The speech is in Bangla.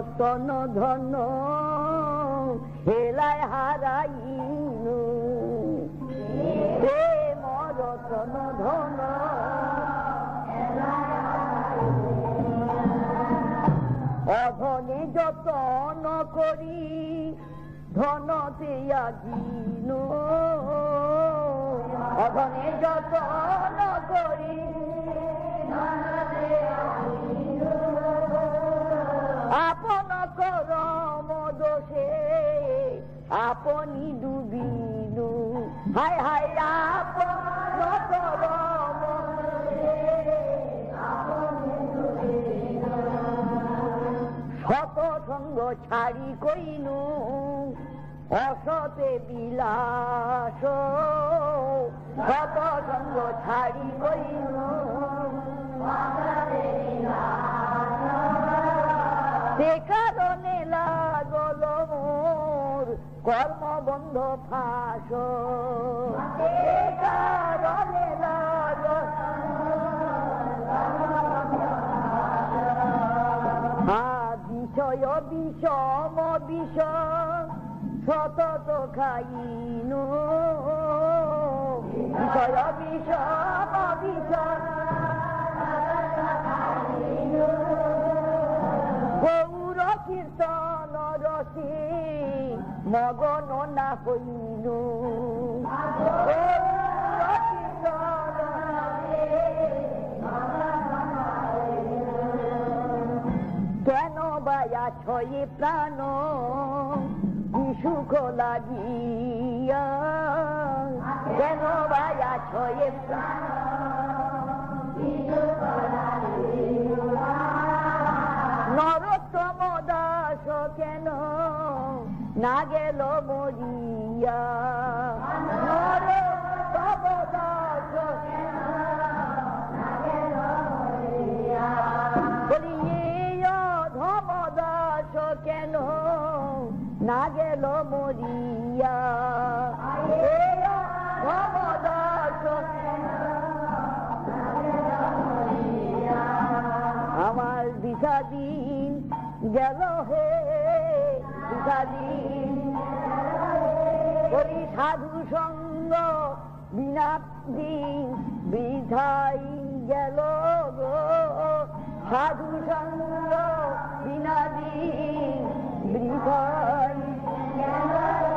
রতন ধন হেলায় হারাইনু, প্রেম রতন ধন অধনে যতন করি ধন দিয়াগিনু, অধনে যতন করি আপন করম দোষে আপনি ডুবিনু, হায় হায় আপন করম শত সঙ্গ ছাড়ি কইনু অসতে বিলাস, শত সঙ্গ ছাড়ি কইনু সে কারণে লাগল মোর কর্মবন্ধ ফাঁস, সে কারণে লাগল বিষয় বিষম বিষ সতত খাইনু, বিষয় বিষম বিষ গৌর কীর্তন রসে মগন না হইনু, কেন বায়া ছয়ে প্রাণ সুখ লাগিয়া, কেন বায়া ছয়ে প্রাণ নরোত্তম দাস কেন না গেল মরিয়া, নরোত্তম দাস বলিয়ে ধম দাস কেন না গেল মরিয়া, ধম দাস আমার বিষাদিন গেল হে বিষাদিন বলি সাধু সঙ্গ বিনা দিন বৃথাই গেল গো, সাধু সঙ্গ বিনা দিন বৃথাই গেল।